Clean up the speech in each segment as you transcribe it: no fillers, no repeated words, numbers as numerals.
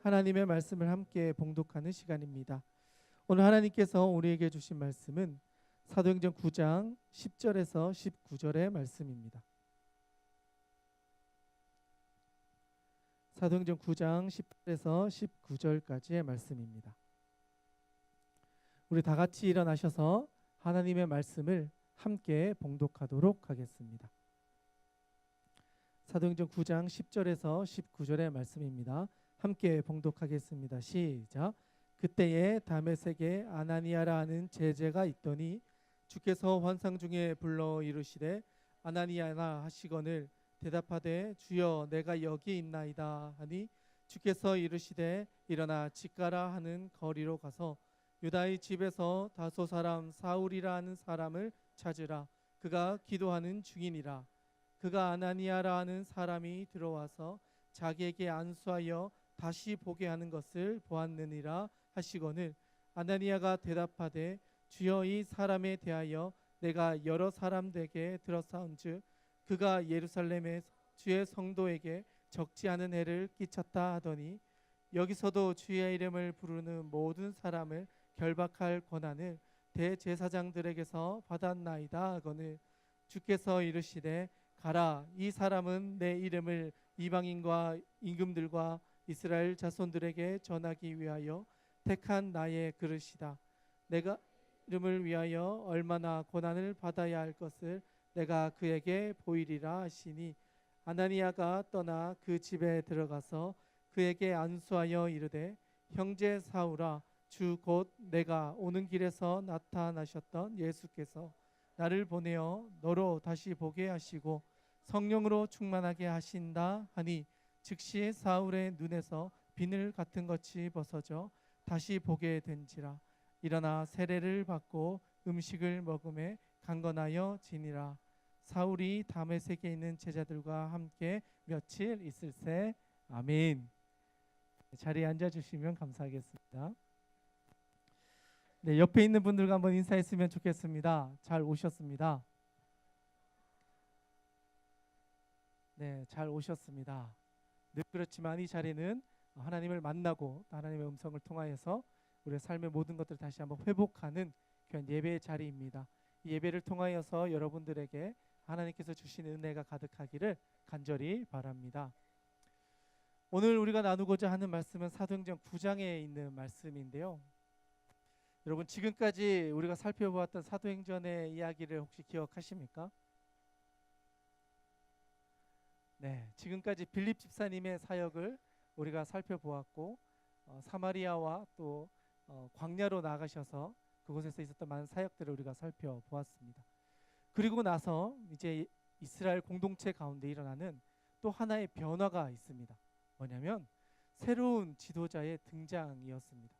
하나님의 말씀을 함께 봉독하는 시간입니다. 오늘 하나님께서 우리에게 주신 말씀은 사도행전 9장 10절에서 19절의 말씀입니다. 사도행전 9장 10절에서 19절까지의 말씀입니다. 우리 다 같이 일어나셔서 하나님의 말씀을 함께 봉독하도록 하겠습니다. 사도행전 9장 10절에서 19절의 말씀입니다. 함께 봉독하겠습니다. 시작. 그때에 다메섹에 아나니아라 하는 제자가 있더니 주께서 환상 중에 불러 이르시되 아나니아나 하시거늘 대답하되 주여 내가 여기 있나이다 하니 주께서 이르시되 일어나 집 가라 하는 거리로 가서 유다의 집에서 다소 사람 사울이라 하는 사람을 찾으라. 그가 기도하는 중이니라. 그가 아나니아라 하는 사람이 들어와서 자기에게 안수하여 다시 보게 하는 것을 보았느니라 하시거늘 아나니아가 대답하되 주여 이 사람에 대하여 내가 여러 사람들에게 들었사온즉 그가 예루살렘의 주의 성도에게 적지 않은 해를 끼쳤다 하더니 여기서도 주의 이름을 부르는 모든 사람을 결박할 권한을 대제사장들에게서 받았나이다 하거늘 주께서 이르시되 가라. 이 사람은 내 이름을 이방인과 임금들과 이스라엘 자손들에게 전하기 위하여 택한 나의 그릇이다. 내가 이름을 위하여 얼마나 고난을 받아야 할 것을 내가 그에게 보이리라 하시니 아나니아가 떠나 그 집에 들어가서 그에게 안수하여 이르되 형제 사울아 주 곧 내가 오는 길에서 나타나셨던 예수께서 나를 보내어 너로 다시 보게 하시고 성령으로 충만하게 하신다 하니 즉시 사울의 눈에서 비늘 같은 것이 벗어져 다시 보게 된지라. 일어나 세례를 받고 음식을 먹음에 강건하여 지니라. 사울이 다메섹에 있는 제자들과 함께 며칠 있을새. 아멘. 자리에 앉아주시면 감사하겠습니다. 네, 옆에 있는 분들과 한번 인사했으면 좋겠습니다. 잘 오셨습니다. 네, 잘 오셨습니다. 늘 그렇지만 이 자리는 하나님을 만나고 하나님의 음성을 통하여서 우리의 삶의 모든 것들을 다시 한번 회복하는 귀한 예배의 자리입니다. 이 예배를 통하여서 여러분들에게 하나님께서 주신 은혜가 가득하기를 간절히 바랍니다. 오늘 우리가 나누고자 하는 말씀은 사도행전 9장에 있는 말씀인데요. 여러분 지금까지 우리가 살펴보았던 사도행전의 이야기를 혹시 기억하십니까? 네, 지금까지 빌립 집사님의 사역을 우리가 살펴보았고 사마리아와 또 광야로 나가셔서 그곳에서 있었던 많은 사역들을 우리가 살펴보았습니다. 그리고 나서 이제 이스라엘 공동체 가운데 일어나는 또 하나의 변화가 있습니다. 뭐냐면 새로운 지도자의 등장이었습니다.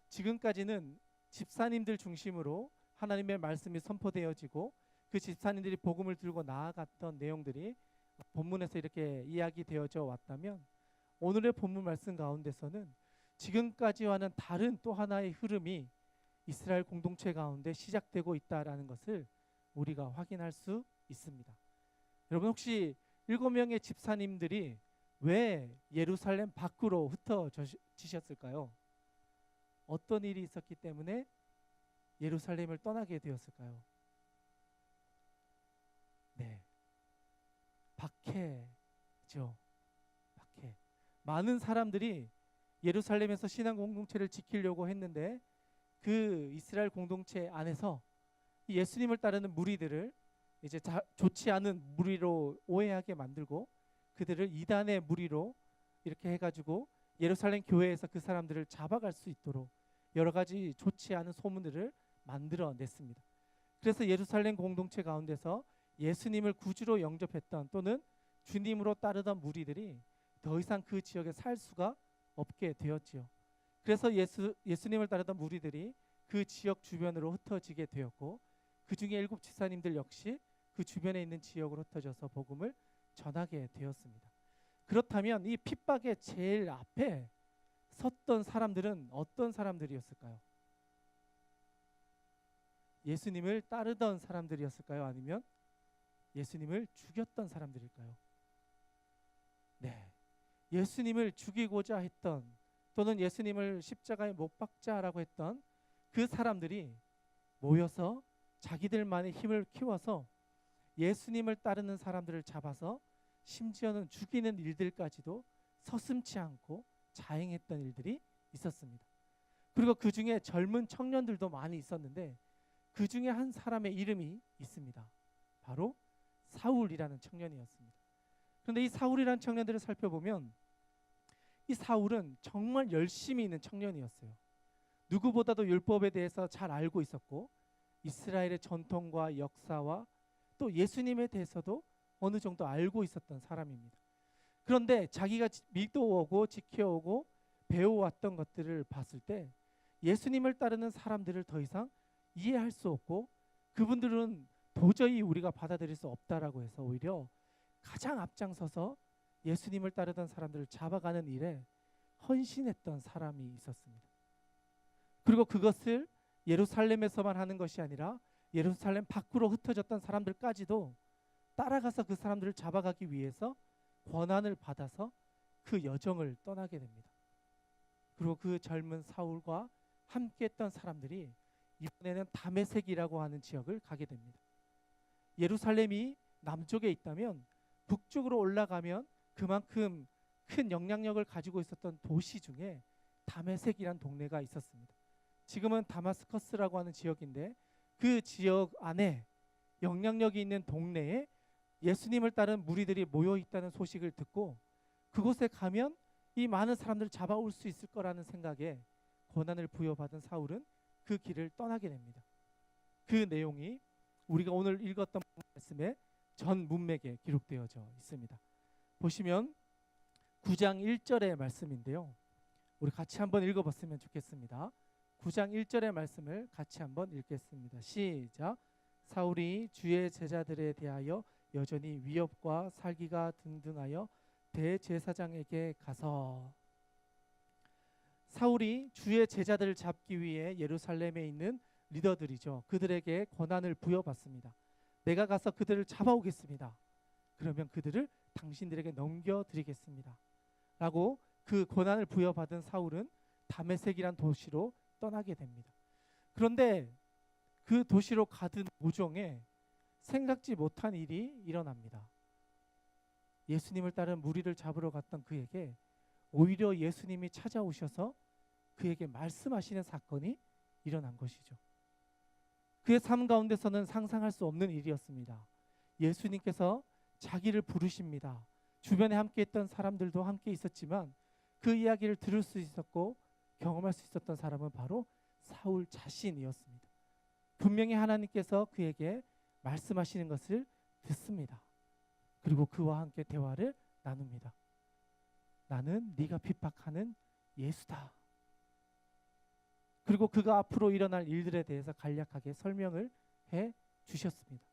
지금까지는 집사님들 중심으로 하나님의 말씀이 선포되어지고 그 집사님들이 복음을 들고 나아갔던 내용들이 본문에서 이렇게 이야기되어져 왔다면 오늘의 본문 말씀 가운데서는 지금까지와는 다른 또 하나의 흐름이 이스라엘 공동체 가운데 시작되고 있다라는 것을 우리가 확인할 수 있습니다. 여러분 혹시 7명의 집사님들이 왜 예루살렘 밖으로 흩어지셨을까요? 어떤 일이 있었기 때문에 예루살렘을 떠나게 되었을까요? 네, 박해죠. 박해. 많은 사람들이 예루살렘에서 신앙 공동체를 지키려고 했는데 그 이스라엘 공동체 안에서 예수님을 따르는 무리들을 이제 좋지 않은 무리로 오해하게 만들고 그들을 이단의 무리로 이렇게 해가지고 예루살렘 교회에서 그 사람들을 잡아갈 수 있도록 여러 가지 좋지 않은 소문들을 만들어냈습니다. 그래서 예루살렘 공동체 가운데서 예수님을 구주로 영접했던 또는 주님으로 따르던 무리들이 더 이상 그 지역에 살 수가 없게 되었지요. 그래서 예수님을 따르던 무리들이 그 지역 주변으로 흩어지게 되었고 그 중에 7 집사님들 역시 그 주변에 있는 지역으로 흩어져서 복음을 전하게 되었습니다. 그렇다면 이 핍박의 제일 앞에 섰던 사람들은 어떤 사람들이었을까요? 예수님을 따르던 사람들이었을까요? 아니면 예수님을 죽였던 사람들일까요? 네, 예수님을 죽이고자 했던, 또는 예수님을 십자가에 못 박자라고 했던 그 사람들이 모여서 자기들만의 힘을 키워서 예수님을 따르는 사람들을 잡아서 심지어는 죽이는 일들까지도 서슴지 않고 자행했던 일들이 있었습니다. 그리고 그 중에 젊은 청년들도 많이 있었는데 그 중에 한 사람의 이름이 있습니다. 바로 사울이라는 청년이었습니다. 그런데 이 사울이라는 청년들을 살펴보면 이 사울은 정말 열심히 있는 청년이었어요. 누구보다도 율법에 대해서 잘 알고 있었고 이스라엘의 전통과 역사와 또 예수님에 대해서도 어느 정도 알고 있었던 사람입니다. 그런데 자기가 믿어오고 지켜오고 배워왔던 것들을 봤을 때 예수님을 따르는 사람들을 더 이상 이해할 수 없고 그분들은 도저히 우리가 받아들일 수 없다라고 해서 오히려 가장 앞장서서 예수님을 따르던 사람들을 잡아가는 일에 헌신했던 사람이 있었습니다. 그리고 그것을 예루살렘에서만 하는 것이 아니라 예루살렘 밖으로 흩어졌던 사람들까지도 따라가서 그 사람들을 잡아가기 위해서 권한을 받아서 그 여정을 떠나게 됩니다. 그리고 그 젊은 사울과 함께했던 사람들이 이번에는 다메섹이라고 하는 지역을 가게 됩니다. 예루살렘이 남쪽에 있다면 북쪽으로 올라가면 그만큼 큰 영향력을 가지고 있었던 도시 중에 다메섹이라는 동네가 있었습니다. 지금은 다마스커스라고 하는 지역인데 그 지역 안에 영향력이 있는 동네에 예수님을 따른 무리들이 모여 있다는 소식을 듣고 그곳에 가면 이 많은 사람들을 잡아올 수 있을 거라는 생각에 권한을 부여받은 사울은 그 길을 떠나게 됩니다. 그 내용이 우리가 오늘 읽었던 말씀의 전 문맥에 기록되어져 있습니다. 보시면 9장 1절의 말씀인데요. 우리 같이 한번 읽어봤으면 좋겠습니다. 9장 1절의 말씀을 같이 한번 읽겠습니다. 시작. 사울이 주의 제자들에 대하여 여전히 위협과 살기가 등등하여 대제사장에게 가서, 사울이 주의 제자들을 잡기 위해 예루살렘에 있는 리더들이죠. 그들에게 권한을 부여받습니다. 내가 가서 그들을 잡아오겠습니다. 그러면 그들을 당신들에게 넘겨드리겠습니다. 라고 그 권한을 부여받은 사울은 다메섹이란 도시로 떠나게 됩니다. 그런데 그 도시로 가던 도중에 생각지 못한 일이 일어납니다. 예수님을 따른 무리를 잡으러 갔던 그에게 오히려 예수님이 찾아오셔서 그에게 말씀하시는 사건이 일어난 것이죠. 그의 삶 가운데서는 상상할 수 없는 일이었습니다. 예수님께서 자기를 부르십니다. 주변에 함께 했던 사람들도 함께 있었지만 그 이야기를 들을 수 있었고 경험할 수 있었던 사람은 바로 사울 자신이었습니다. 분명히 하나님께서 그에게 말씀하시는 것을 듣습니다. 그리고 그와 함께 대화를 나눕니다. 나는 네가 핍박하는 예수다. 그리고 그가 앞으로 일어날 일들에 대해서 간략하게 설명을 해 주셨습니다.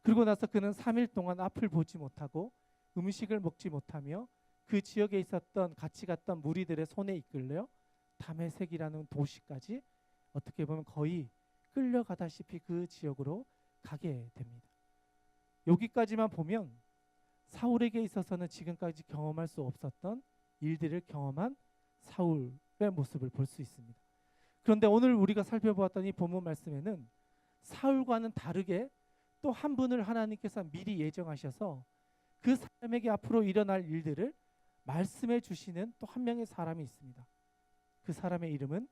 그리고 나서 그는 3일 동안 앞을 보지 못하고 음식을 먹지 못하며 그 지역에 있었던 같이 갔던 무리들의 손에 이끌려 다메섹이라는 도시까지 어떻게 보면 거의 끌려가다시피 그 지역으로 가게 됩니다. 여기까지만 보면 사울에게 있어서는 지금까지 경험할 수 없었던 일들을 경험한 사울의 모습을 볼 수 있습니다. 그런데 오늘 우리가 살펴보았던 이 본문 말씀에는 사울과는 다르게 또 한 분을 하나님께서 미리 예정하셔서 그 사람에게 앞으로 일어날 일들을 말씀해 주시는 또 한 명의 사람이 있습니다. 그 사람의 이름은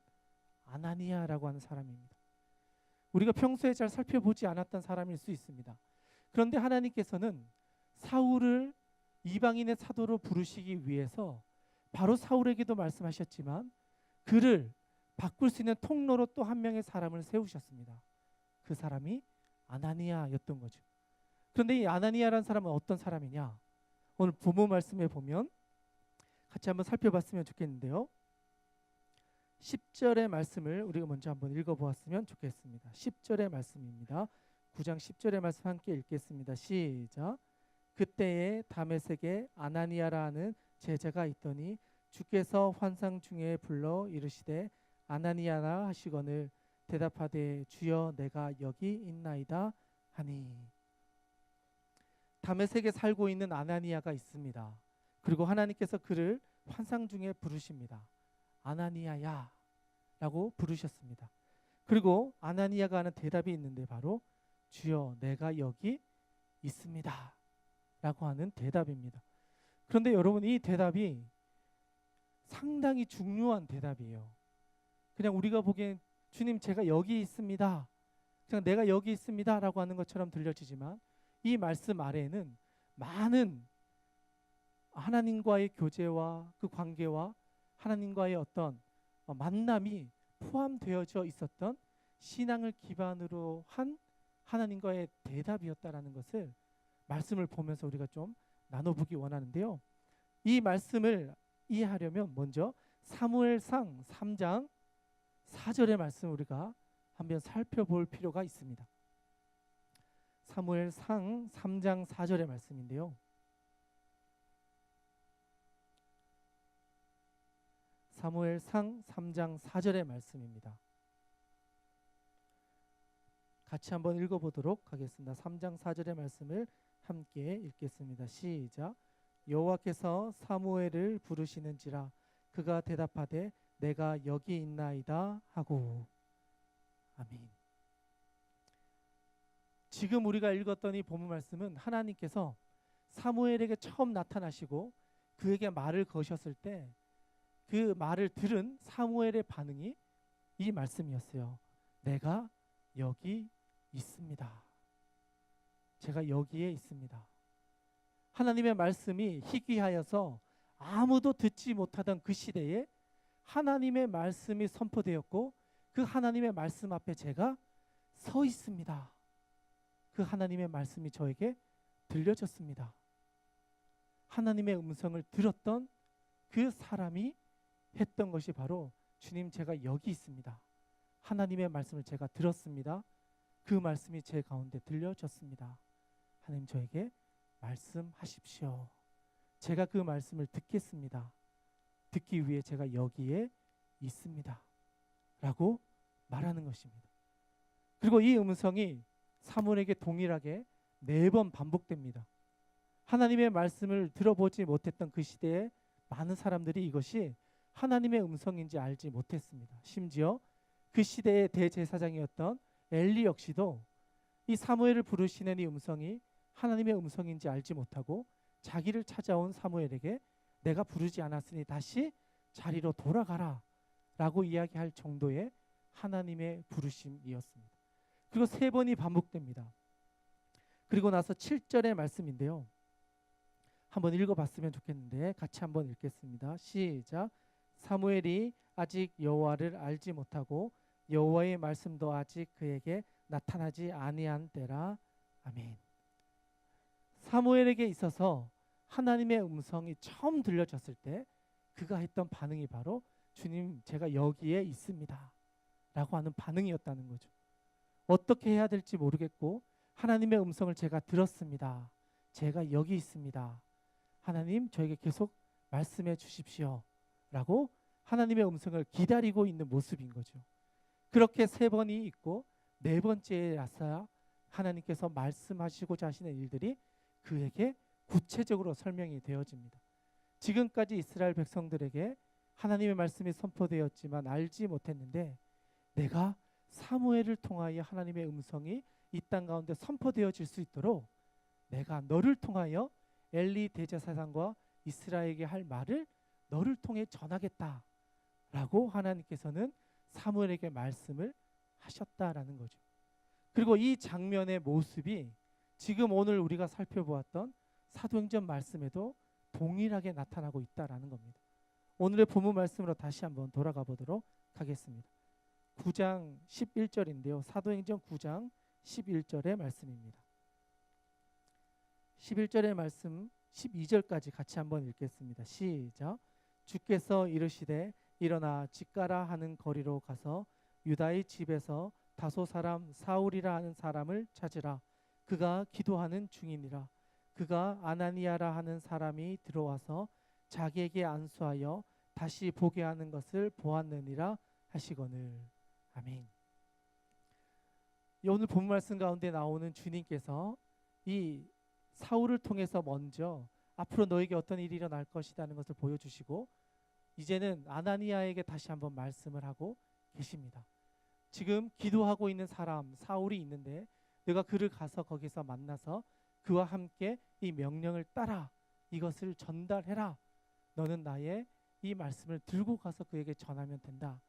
아나니아라고 하는 사람입니다. 우리가 평소에 잘 살펴보지 않았던 사람일 수 있습니다. 그런데 하나님께서는 사울을 이방인의 사도로 부르시기 위해서 바로 사울에게도 말씀하셨지만 그를 바꿀 수 있는 통로로 또 한 명의 사람을 세우셨습니다. 그 사람이 아나니아였던 거죠. 그런데 이 아나니아라는 사람은 어떤 사람이냐? 오늘 본문 말씀에 보면 같이 한번 살펴봤으면 좋겠는데요. 10절의 말씀을 우리가 먼저 한번 읽어보았으면 좋겠습니다. 10절의 말씀입니다. 9장 10절의 말씀 함께 읽겠습니다. 시작. 그때에 다메섹에 아나니아라는 제자가 있더니 주께서 환상 중에 불러 이르시되 아나니아라 하시거늘 대답하되 주여 내가 여기 있나이다 하니. 다메섹에 살고 있는 아나니아가 있습니다. 그리고 하나님께서 그를 환상 중에 부르십니다. 아나니아야 라고 부르셨습니다. 그리고 아나니아가 하는 대답이 있는데 바로 주여 내가 여기 있습니다 라고 하는 대답입니다. 그런데 여러분, 이 대답이 상당히 중요한 대답이에요. 그냥 우리가 보기엔 주님 제가 여기 있습니다, 그냥 내가 여기 있습니다 라고 하는 것처럼 들려지지만, 이 말씀 아래에는 많은 하나님과의 교제와 그 관계와 하나님과의 어떤 만남이 포함되어져 있었던 신앙을 기반으로 한 하나님과의 대답이었다라는 것을 말씀을 보면서 우리가 좀 나눠보기 원하는데요. 이 말씀을 이해하려면 먼저 사무엘상 3장 4절의 말씀 우리가 한번 살펴볼 필요가 있습니다. 사무엘상 3장 4절의 말씀인데요. 사무엘상 3장 4절의 말씀입니다. 같이 한번 읽어보도록 하겠습니다. 3장 4절의 말씀을 함께 읽겠습니다. 시작. 여호와께서 사무엘을 부르시는지라 그가 대답하되 내가 여기 있나이다 하고. 아멘. 지금 우리가 읽었던 이 본문 말씀은 하나님께서 사무엘에게 처음 나타나시고 그에게 말을 거셨을 때 그 말을 들은 사무엘의 반응이 이 말씀이었어요. 내가 여기 있습니다. 제가 여기에 있습니다. 하나님의 말씀이 희귀하여서 아무도 듣지 못하던 그 시대에 하나님의 말씀이 선포되었고 그 하나님의 말씀 앞에 제가 서 있습니다. 그 하나님의 말씀이 저에게 들려졌습니다. 하나님의 음성을 들었던 그 사람이 했던 것이 바로 주님 제가 여기 있습니다. 하나님의 말씀을 제가 들었습니다. 그 말씀이 제 가운데 들려졌습니다. 하나님 저에게 말씀하십시오. 제가 그 말씀을 듣겠습니다. 듣기 위해 제가 여기에 있습니다. 라고 말하는 것입니다. 그리고 이 음성이 사무엘에게 동일하게 4번 반복됩니다. 하나님의 말씀을 들어보지 못했던 그 시대에 많은 사람들이 이것이 하나님의 음성인지 알지 못했습니다. 심지어 그 시대의 대제사장이었던 엘리 역시도 이 사무엘을 부르시는 이 음성이 하나님의 음성인지 알지 못하고 자기를 찾아온 사무엘에게 내가 부르지 않았으니 다시 자리로 돌아가라 라고 이야기할 정도의 하나님의 부르심이었습니다. 그리고 3번이 반복됩니다. 그리고 나서 7절의 말씀인데요. 한번 읽어봤으면 좋겠는데 같이 한번 읽겠습니다. 시작. 사무엘이 아직 여호와를 알지 못하고 여호와의 말씀도 아직 그에게 나타나지 아니한 때라. 아멘. 사무엘에게 있어서 하나님의 음성이 처음 들려졌을 때 그가 했던 반응이 바로 주님 제가 여기에 있습니다 라고 하는 반응이었다는 거죠. 어떻게 해야 될지 모르겠고 하나님의 음성을 제가 들었습니다. 제가 여기 있습니다. 하나님 저에게 계속 말씀해 주십시오 라고 하나님의 음성을 기다리고 있는 모습인 거죠. 그렇게 3번이 있고 4번째라서야 하나님께서 말씀하시고자 하시는 일들이 그에게 구체적으로 설명이 되어집니다. 지금까지 이스라엘 백성들에게 하나님의 말씀이 선포되었지만 알지 못했는데 내가 사무엘을 통하여 하나님의 음성이 이 땅 가운데 선포되어질 수 있도록 내가 너를 통하여 엘리 대제사장과 이스라엘에게 할 말을 너를 통해 전하겠다 라고 하나님께서는 사무엘에게 말씀을 하셨다라는 거죠. 그리고 이 장면의 모습이 지금 오늘 우리가 살펴보았던 사도행전 말씀에도 동일하게 나타나고 있다라는 겁니다. 오늘의 본문 말씀으로 다시 한번 돌아가 보도록 하겠습니다. 9장 11절인데요. 사도행전 9장 11절의 말씀입니다. 11절의 말씀 12절까지 같이 한번 읽겠습니다. 시작. 주께서 이르시되 일어나 직가라 하는 거리로 가서 유다의 집에서 다소 사람 사울이라 하는 사람을 찾으라. 그가 기도하는 중이니라. 그가 아나니아라 하는 사람이 들어와서 자기에게 안수하여 다시 보게 하는 것을 보았느니라 하시거늘. 아멘. 오늘 본문 말씀 가운데 나오는 주님께서 이 사울을 통해서 먼저 앞으로 너에게 어떤 일이 일어날 것이라는 것을 보여주시고 이제는 아나니아에게 다시 한번 말씀을 하고 계십니다. 지금 기도하고 있는 사람 사울이 있는데 내가 그를 가서 거기서 만나서 그와 함께 이 명령을 따라 이것을 전달해라. 너는 나의 이 말씀을 들고 가서 그에게 전하면 된다.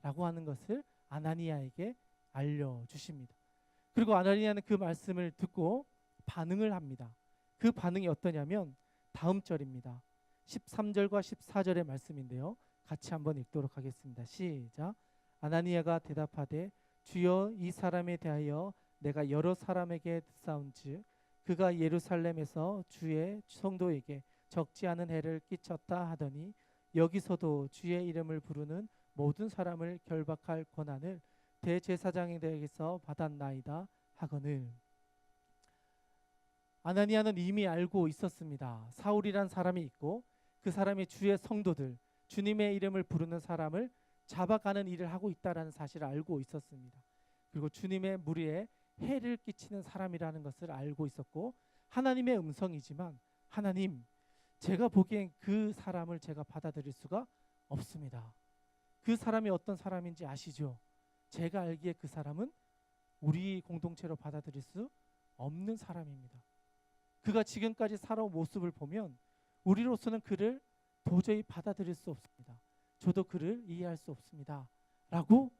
라고 하는 것을 아나니아에게 알려주십니다. 그리고 아나니아는 그 말씀을 듣고 반응을 합니다. 그 반응이 어떠냐면 다음 절입니다. 13절과 14절의 말씀인데요. 같이 한번 읽도록 하겠습니다. 시작. 아나니아가 대답하되 주여 이 사람에 대하여 내가 여러 사람에게 듣사온즉 그가 예루살렘에서 주의 성도에게 적지 않은 해를 끼쳤다 하더니 여기서도 주의 이름을 부르는 모든 사람을 결박할 권한을 대제사장에게서 받았나이다 하거늘. 아나니아는 이미 알고 있었습니다. 사울이란 사람이 있고 그 사람이 주의 성도들, 주님의 이름을 부르는 사람을 잡아가는 일을 하고 있다는 사실을 알고 있었습니다. 그리고 주님의 무리에 해를 끼치는 사람이라는 것을 알고 있었고 하나님의 음성이지만 하나님, 제가 보기엔 그 사람을 제가 받아들일 수가 없습니다. 그 사람이 어떤 사람인지 아시죠? 제가 알기에 그 사람은 우리 공동체로 받아들일 수 없는 사람입니다. 그가 지금까지 살아온 모습을 보면 우리로서는 그를 도저히 받아들일 수 없습니다. 저도 그를 이해할 수 없습니다. 라고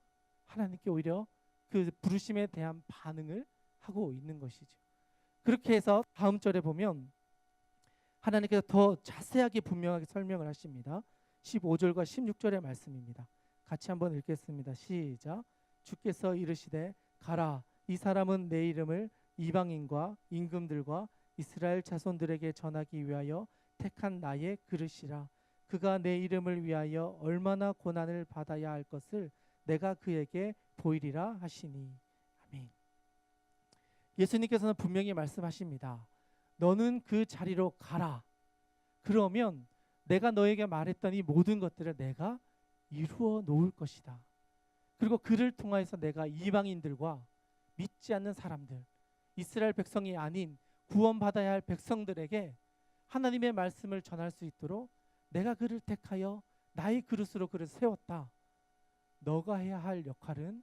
하나님께 오히려 그 부르심에 대한 반응을 하고 있는 것이죠. 그렇게 해서 다음 절에 보면 하나님께서 더 자세하게 분명하게 설명을 하십니다. 15절과 16절의 말씀입니다. 같이 한번 읽겠습니다. 시작. 주께서 이르시되 가라, 이 사람은 내 이름을 이방인과 임금들과 이스라엘 자손들에게 전하기 위하여 택한 나의 그릇이라. 그가 내 이름을 위하여 얼마나 고난을 받아야 할 것을 내가 그에게 보이리라 하시니. 아멘. 예수님께서는 분명히 말씀하십니다. 너는 그 자리로 가라. 그러면 내가 너에게 말했던 이 모든 것들을 내가 이루어 놓을 것이다. 그리고 그를 통하여서 내가 이방인들과 믿지 않는 사람들, 이스라엘 백성이 아닌 구원받아야 할 백성들에게 하나님의 말씀을 전할 수 있도록 내가 그를 택하여 나의 그릇으로 그를 세웠다. 너가 해야 할 역할은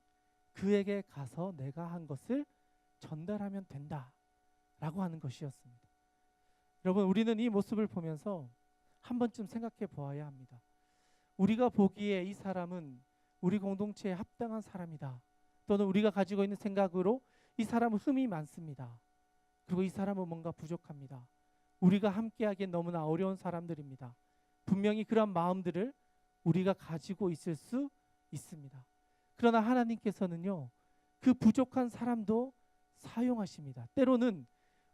그에게 가서 내가 한 것을 전달하면 된다. 라고 하는 것이었습니다. 여러분, 우리는 이 모습을 보면서 한 번쯤 생각해 보아야 합니다. 우리가 보기에 이 사람은 우리 공동체에 합당한 사람이다. 또는 우리가 가지고 있는 생각으로 이 사람은 흠이 많습니다. 그리고 이 사람은 뭔가 부족합니다. 우리가 함께하기엔 너무나 어려운 사람들입니다. 분명히 그런 마음들을 우리가 가지고 있을 수 있습니다. 그러나 하나님께서는요, 그 부족한 사람도 사용하십니다. 때로는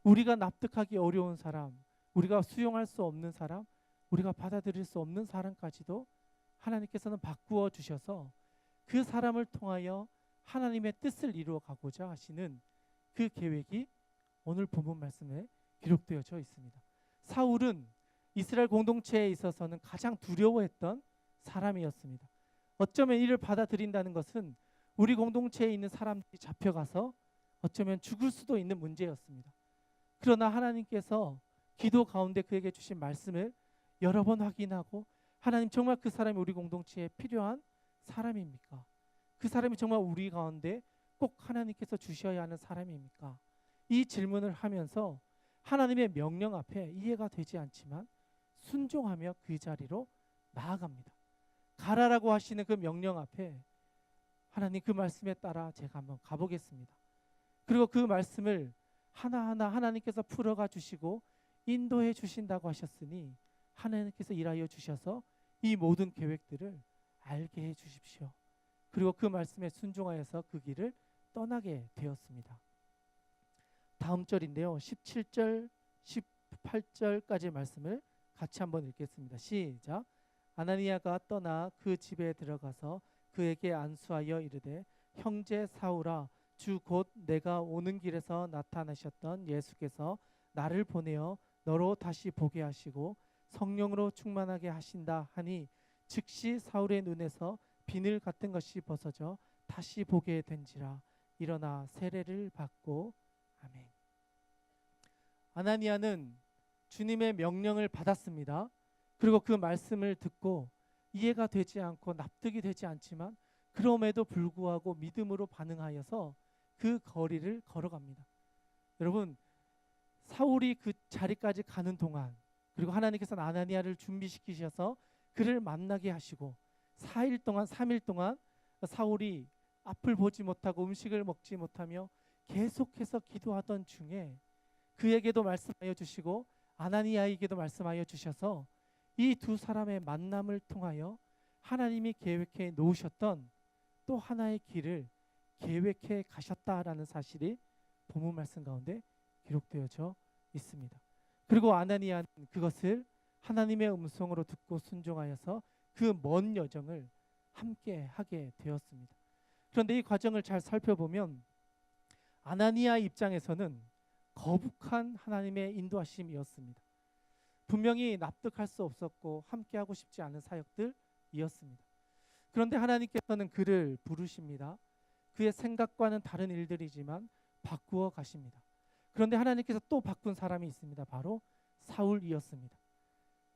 우리가 납득하기 어려운 사람, 우리가 수용할 수 없는 사람, 우리가 받아들일 수 없는 사람까지도 하나님께서는 바꾸어 주셔서 그 사람을 통하여 하나님의 뜻을 이루어 가고자 하시는 그 계획이 오늘 본문 말씀에 기록되어져 있습니다. 사울은 이스라엘 공동체에 있어서는 가장 두려워했던 사람이었습니다. 어쩌면 이를 받아들인다는 것은 우리 공동체에 있는 사람들이 잡혀가서 어쩌면 죽을 수도 있는 문제였습니다. 그러나 하나님께서 기도 가운데 그에게 주신 말씀을 여러 번 확인하고 하나님, 정말 그 사람이 우리 공동체에 필요한 사람입니까? 그 사람이 정말 우리 가운데 꼭 하나님께서 주셔야 하는 사람입니까? 이 질문을 하면서 하나님의 명령 앞에 이해가 되지 않지만 순종하며 그 자리로 나아갑니다. 가라라고 하시는 그 명령 앞에 하나님, 그 말씀에 따라 제가 한번 가보겠습니다. 그리고 그 말씀을 하나하나 하나님께서 풀어가 주시고 인도해 주신다고 하셨으니 하나님께서 일하여 주셔서 이 모든 계획들을 알게 해 주십시오. 그리고 그 말씀에 순종하여서 그 길을 떠나게 되었습니다. 다음 절인데요. 17절, 18절까지의 말씀을 같이 한번 읽겠습니다. 시작. 아나니아가 떠나 그 집에 들어가서 그에게 안수하여 이르되 형제 사울아, 주 곧 내가 오는 길에서 나타나셨던 예수께서 나를 보내어 너로 다시 보게 하시고 성령으로 충만하게 하신다 하니 즉시 사울의 눈에서 비늘 같은 것이 벗어져 다시 보게 된지라. 일어나 세례를 받고. 아멘. 아나니아는 주님의 명령을 받았습니다. 그리고 그 말씀을 듣고 이해가 되지 않고 납득이 되지 않지만 그럼에도 불구하고 믿음으로 반응하여서 그 거리를 걸어갑니다. 여러분, 사울이 그 자리까지 가는 동안, 그리고 하나님께서는 아나니아를 준비시키셔서 그를 만나게 하시고 4일 동안 3일 동안 사울이 앞을 보지 못하고 음식을 먹지 못하며 계속해서 기도하던 중에 그에게도 말씀하여 주시고 아나니아에게도 말씀하여 주셔서 이 두 사람의 만남을 통하여 하나님이 계획해 놓으셨던 또 하나의 길을 계획해 가셨다라는 사실이 본문 말씀 가운데 기록되어져 있습니다. 그리고 아나니아는 그것을 하나님의 음성으로 듣고 순종하여서 그 먼 여정을 함께 하게 되었습니다. 그런데 이 과정을 잘 살펴보면 아나니아 입장에서는 거북한 하나님의 인도하심이었습니다. 분명히 납득할 수 없었고 함께하고 싶지 않은 사역들이었습니다. 그런데 하나님께서는 그를 부르십니다. 그의 생각과는 다른 일들이지만 바꾸어 가십니다. 그런데 하나님께서 또 바꾼 사람이 있습니다. 바로 사울이었습니다.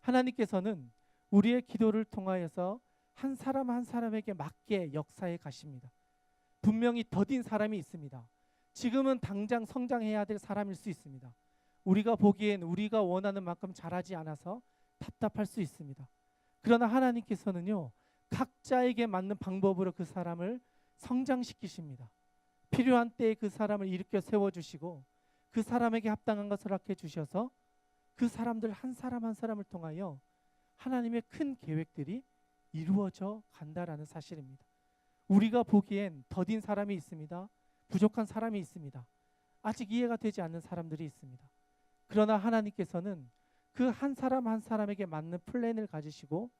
하나님께서는 우리의 기도를 통하여서 한 사람 한 사람에게 맞게 역사해 가십니다. 분명히 더딘 사람이 있습니다. 지금은 당장 성장해야 될 사람일 수 있습니다. 우리가 보기엔 우리가 원하는 만큼 잘하지 않아서 답답할 수 있습니다. 그러나 하나님께서는요, 각자에게 맞는 방법으로 그 사람을 성장시키십니다. 필요한 때에 그 사람을 일으켜 세워주시고 그 사람에게 합당한 것을 허락해 주셔서 그 사람들 한 사람 한 사람을 통하여 하나님의 큰 계획들이 이루어져 간다라는 사실입니다. 우리가 보기엔 더딘 사람이 있습니다. 부족한 사람이 있습니다. 아직 이해가 되지 않는 사람들이 있습니다. 그러나 하나님께서는 그 한 사람 한 사람에게 맞는 플랜을 가지시고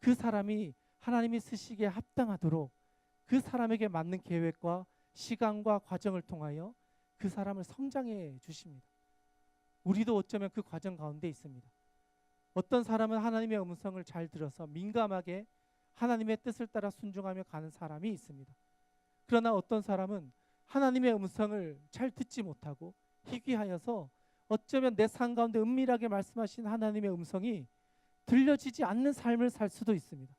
그 사람이 하나님이 쓰시기에 합당하도록 그 사람에게 맞는 계획과 시간과 과정을 통하여 그 사람을 성장해 주십니다. 우리도 어쩌면 그 과정 가운데 있습니다. 어떤 사람은 하나님의 음성을 잘 들어서 민감하게 하나님의 뜻을 따라 순종하며 가는 사람이 있습니다. 그러나 어떤 사람은 하나님의 음성을 잘 듣지 못하고 희귀하여서 어쩌면 내 삶 가운데 은밀하게 말씀하신 하나님의 음성이 들려지지 않는 삶을 살 수도 있습니다.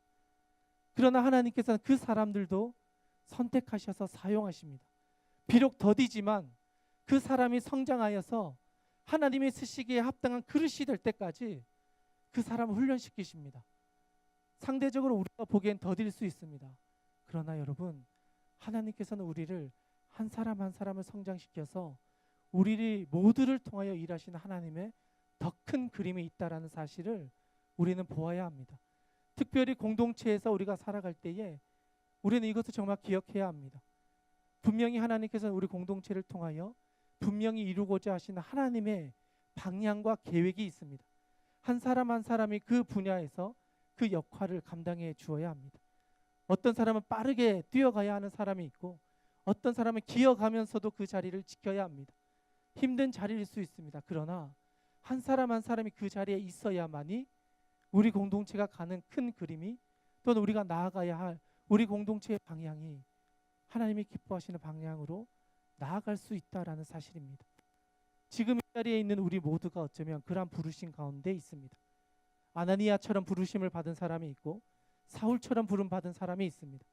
그러나 하나님께서는 그 사람들도 선택하셔서 사용하십니다. 비록 더디지만 그 사람이 성장하여서 하나님이 쓰시기에 합당한 그릇이 될 때까지 그 사람을 훈련시키십니다. 상대적으로 우리가 보기엔 더딜 수 있습니다. 그러나 여러분, 하나님께서는 우리를 한 사람 한 사람을 성장시켜서 우리 모두를 통하여 일하시는 하나님의 더 큰 그림이 있다라는 사실을 우리는 보아야 합니다. 특별히 공동체에서 우리가 살아갈 때에 우리는 이것을 정말 기억해야 합니다. 분명히 하나님께서는 우리 공동체를 통하여 분명히 이루고자 하시는 하나님의 방향과 계획이 있습니다. 한 사람 한 사람이 그 분야에서 그 역할을 감당해 주어야 합니다. 어떤 사람은 빠르게 뛰어가야 하는 사람이 있고 어떤 사람은 기어가면서도 그 자리를 지켜야 합니다. 힘든 자리일 수 있습니다. 그러나 한 사람 한 사람이 그 자리에 있어야만이 우리 공동체가 가는 큰 그림이 또는 우리가 나아가야 할 우리 공동체의 방향이 하나님이 기뻐하시는 방향으로 나아갈 수 있다라는 사실입니다. 지금 이 자리에 있는 우리 모두가 어쩌면 그러한 부르심 가운데 있습니다. 아나니아처럼 부르심을 받은 사람이 있고 사울처럼 부름 받은 사람이 있습니다.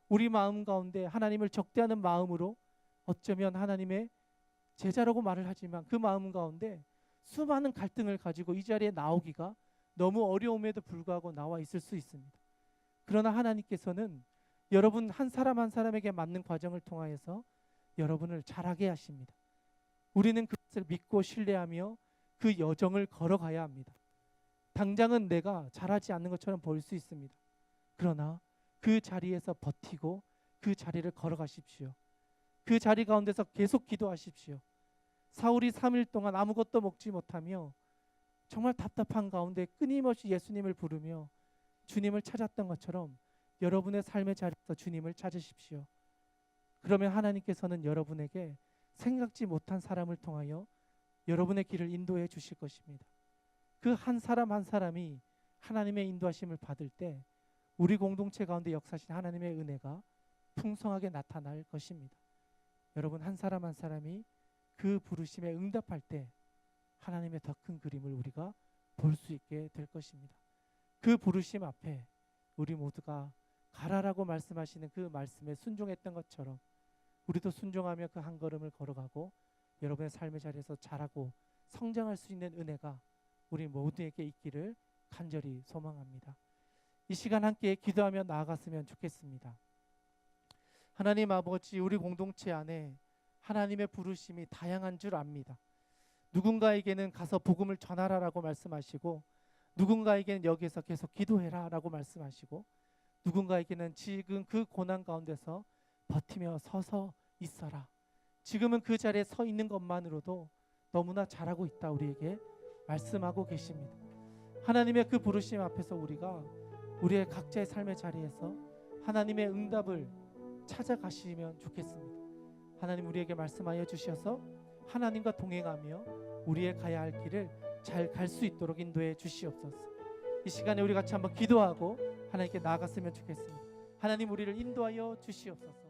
우리 마음 가운데 하나님을 적대하는 마음으로 어쩌면 하나님의 제자라고 말을 하지만 그 마음 가운데 수많은 갈등을 가지고 이 자리에 나오기가 너무 어려움에도 불구하고 나와 있을 수 있습니다. 그러나 하나님께서는 여러분 한 사람 한 사람에게 맞는 과정을 통하여서 여러분을 잘하게 하십니다. 우리는 그것을 믿고 신뢰하며 그 여정을 걸어가야 합니다. 당장은 내가 잘하지 않는 것처럼 보일 수 있습니다. 그러나 그 자리에서 버티고 그 자리를 걸어가십시오. 그 자리 가운데서 계속 기도하십시오. 사울이 3일 동안 아무것도 먹지 못하며 정말 답답한 가운데 끊임없이 예수님을 부르며 주님을 찾았던 것처럼 여러분의 삶의 자리에서 주님을 찾으십시오. 그러면 하나님께서는 여러분에게 생각지 못한 사람을 통하여 여러분의 길을 인도해 주실 것입니다. 그 한 사람 한 사람이 하나님의 인도하심을 받을 때 우리 공동체 가운데 역사하신 하나님의 은혜가 풍성하게 나타날 것입니다. 여러분 한 사람 한 사람이 그 부르심에 응답할 때 하나님의 더 큰 그림을 우리가 볼 수 있게 될 것입니다. 그 부르심 앞에 우리 모두가 가라라고 말씀하시는 그 말씀에 순종했던 것처럼 우리도 순종하며 그 한 걸음을 걸어가고 여러분의 삶의 자리에서 자라고 성장할 수 있는 은혜가 우리 모두에게 있기를 간절히 소망합니다. 이 시간 함께 기도하며 나아갔으면 좋겠습니다. 하나님 아버지, 우리 공동체 안에 하나님의 부르심이 다양한 줄 압니다. 누군가에게는 가서 복음을 전하라라고 말씀하시고, 누군가에게는 여기서 계속 기도해라라고 말씀하시고, 누군가에게는 지금 그 고난 가운데서 버티며 서서 있어라, 지금은 그 자리에 서 있는 것만으로도 너무나 잘하고 있다, 우리에게 말씀하고 계십니다. 하나님의 그 부르심 앞에서 우리가 우리의 각자의 삶의 자리에서 하나님의 응답을 찾아가시면 좋겠습니다. 하나님, 우리에게 말씀하여 주셔서 하나님과 동행하며 우리의 가야 할 길을 잘 갈 수 있도록 인도해 주시옵소서. 이 시간에 우리 같이 한번 기도하고 하나님께 나아갔으면 좋겠습니다. 하나님, 우리를 인도하여 주시옵소서.